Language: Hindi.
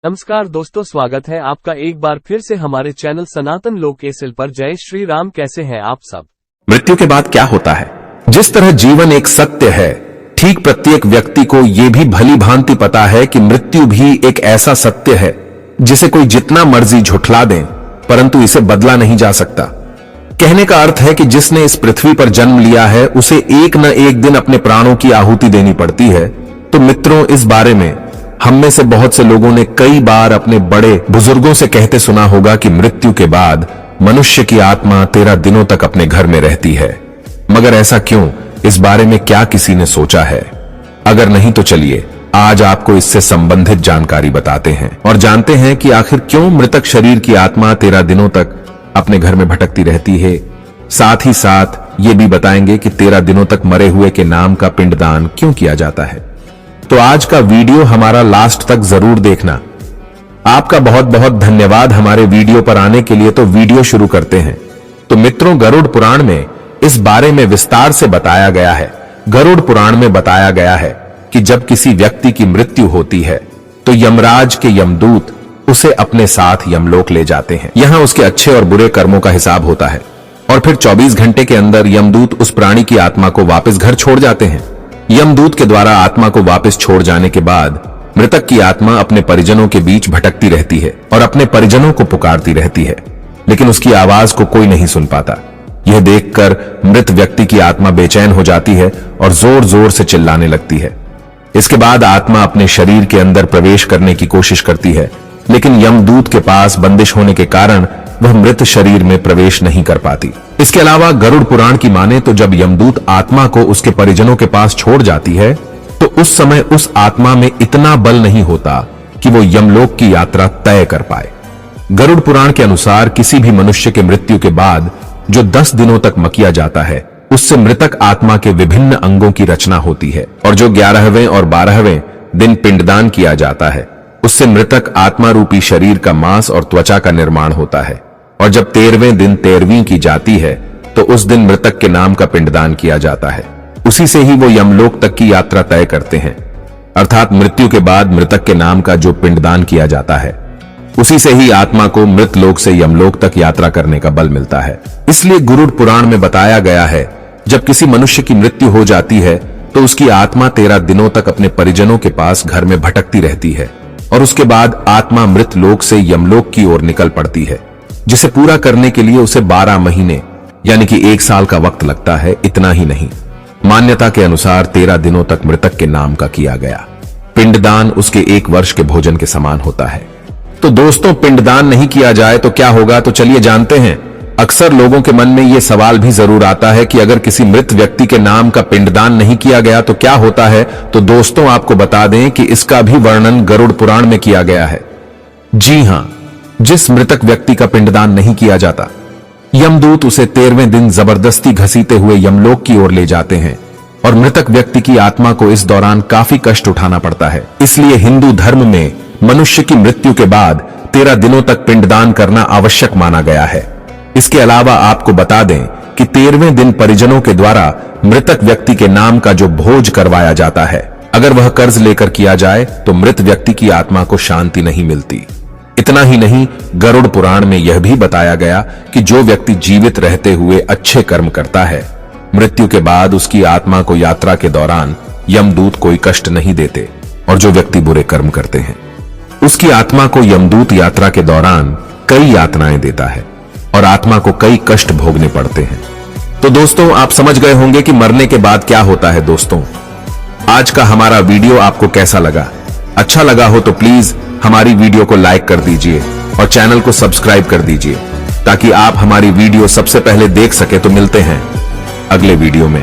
नमस्कार दोस्तों, स्वागत है आपका एक बार फिर से हमारे चैनल सनातन लोक एसएल पर। जय श्री राम। कैसे हैं आप सब? मृत्यु के बाद क्या होता है? जिस तरह जीवन एक सत्य है, ठीक प्रत्येक व्यक्ति को यह भी भली भांति पता है कि मृत्यु भी एक ऐसा सत्य है जिसे कोई जितना मर्जी झुठला दे, परंतु इसे बदला नहीं जा सकता। कहने का अर्थ है कि जिसने इस पृथ्वी पर जन्म लिया है उसे एक न एक दिन अपने प्राणों की आहुति देनी पड़ती है। तो मित्रों, इस बारे में हम में से बहुत से लोगों ने कई बार अपने बड़े बुजुर्गों से कहते सुना होगा कि मृत्यु के बाद मनुष्य की आत्मा 13 दिनों तक अपने घर में रहती है। मगर ऐसा क्यों? इस बारे में क्या किसी ने सोचा है? अगर नहीं तो चलिए आज आपको इससे संबंधित जानकारी बताते हैं और जानते हैं कि आखिर क्यों मृतक शरीर की आत्मा 13 दिनों तक अपने घर में भटकती रहती है। साथ ही साथ ये भी बताएंगे कि 13 दिनों तक मरे हुए के नाम का पिंडदान क्यों किया जाता है। तो आज का वीडियो हमारा लास्ट तक जरूर देखना। आपका बहुत बहुत धन्यवाद हमारे वीडियो पर आने के लिए। तो वीडियो शुरू करते हैं। तो मित्रों, गरुड़ पुराण में इस बारे में विस्तार से बताया गया है। गरुड़ पुराण में बताया गया है कि जब किसी व्यक्ति की मृत्यु होती है तो यमराज के यमदूत उसे अपने साथ यमलोक ले जाते हैं। यहां उसके अच्छे और बुरे कर्मों का हिसाब होता है और फिर 24 घंटे के अंदर यमदूत उस प्राणी की आत्मा को वापस घर छोड़ जाते हैं। यमदूत के द्वारा आत्मा को वापस छोड़ जाने के बाद मृतक की आत्मा अपने परिजनों के बीच भटकती रहती है और अपने परिजनों को पुकारती रहती है, लेकिन उसकी आवाज को कोई नहीं सुन पाता। यह देखकर मृत व्यक्ति की आत्मा बेचैन हो जाती है और जोर जोर से चिल्लाने लगती है। इसके बाद आत्मा अपने शरीर के अंदर प्रवेश करने की कोशिश करती है, लेकिन यमदूत के पास बंदिश होने के कारण वह मृत शरीर में प्रवेश नहीं कर पाती। इसके अलावा गरुड़ पुराण की माने तो जब यमदूत आत्मा को उसके परिजनों के पास छोड़ जाती है तो उस समय उस आत्मा में इतना बल नहीं होता कि वो यमलोक की यात्रा तय कर पाए। गरुड़ पुराण के अनुसार किसी भी मनुष्य के मृत्यु के बाद जो 10 दिनों तक मकिया जाता है उससे मृतक आत्मा के विभिन्न अंगों की रचना होती है और जो 11वें और 12वें दिन पिंडदान किया जाता है उससे मृतक आत्मा रूपी शरीर का मांस और त्वचा का निर्माण होता है। और जब 13वें दिन 13वीं की जाती है तो उस दिन मृतक के नाम का पिंडदान किया जाता है। उसी से ही वो यमलोक तक की यात्रा तय करते हैं। अर्थात मृत्यु के बाद मृतक के नाम का जो पिंडदान किया जाता है उसी से ही आत्मा को मृत लोक से यमलोक तक यात्रा करने का बल मिलता है। इसलिए गरुड़ पुराण में बताया गया है जब किसी मनुष्य की मृत्यु हो जाती है तो उसकी आत्मा 13 दिनों तक अपने परिजनों के पास घर में भटकती रहती है और उसके बाद आत्मा मृत लोक से यमलोक की ओर निकल पड़ती है, जिसे पूरा करने के लिए उसे 12 महीने यानी कि 1 साल का वक्त लगता है। इतना ही नहीं, मान्यता के अनुसार 13 दिनों तक मृतक के नाम का किया गया पिंडदान उसके 1 वर्ष के भोजन के समान होता है। तो दोस्तों, पिंडदान नहीं किया जाए तो क्या होगा? तो चलिए जानते हैं। अक्सर लोगों के मन में यह सवाल भी जरूर आता है कि अगर किसी मृत व्यक्ति के नाम का पिंडदान नहीं किया गया तो क्या होता है? तो दोस्तों, आपको बता दें कि इसका भी वर्णन गरुड़ पुराण में किया गया है। जी हां, जिस मृतक व्यक्ति का पिंडदान नहीं किया जाता, यमदूत उसे 13वें दिन जबरदस्ती घसीटे हुए यमलोक की ओर ले जाते हैं और मृतक व्यक्ति की आत्मा को इस दौरान काफी कष्ट उठाना पड़ता है। इसलिए हिंदू धर्म में मनुष्य की मृत्यु के बाद 13 दिनों तक पिंडदान करना आवश्यक माना गया है। इसके अलावा आपको बता दें कि 13वें दिन परिजनों के द्वारा मृतक व्यक्ति के नाम का जो भोज करवाया जाता है, अगर वह कर्ज लेकर किया जाए तो मृत व्यक्ति की आत्मा को शांति नहीं मिलती। इतना ही नहीं, गरुड़ पुराण में यह भी बताया गया कि जो व्यक्ति जीवित रहते हुए अच्छे कर्म करता है, मृत्यु के बाद उसकी आत्मा को यात्रा के दौरान यमदूत कोई कष्ट नहीं देते, और जो व्यक्ति बुरे कर्म करते हैं उसकी आत्मा को यमदूत यात्रा के दौरान कई यातनाएं देता है और आत्मा को कई कष्ट भोगने पड़ते हैं। तो दोस्तों, आप समझ गए होंगे कि मरने के बाद क्या होता है। दोस्तों, आज का हमारा वीडियो आपको कैसा लगा? अच्छा लगा हो तो प्लीज हमारी वीडियो को लाइक कर दीजिए और चैनल को सब्सक्राइब कर दीजिए ताकि आप हमारी वीडियो सबसे पहले देख सके। तो मिलते हैं अगले वीडियो में।